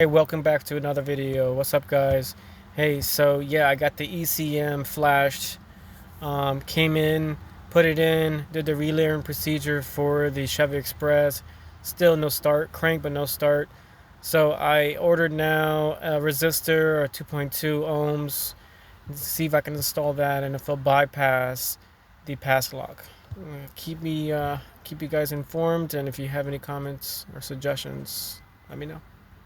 Hey, welcome back to another video. What's up, guys? Hey, so yeah, I got the ECM flashed. Came in, put it in, did the relayering procedure for the Chevy Express. Still no start, crank but no start. So I ordered now a resistor, or 2.2 ohms. See if I can install that and if it'll bypass the pass lock. Keep you guys informed, and if you have any comments or suggestions, let me know.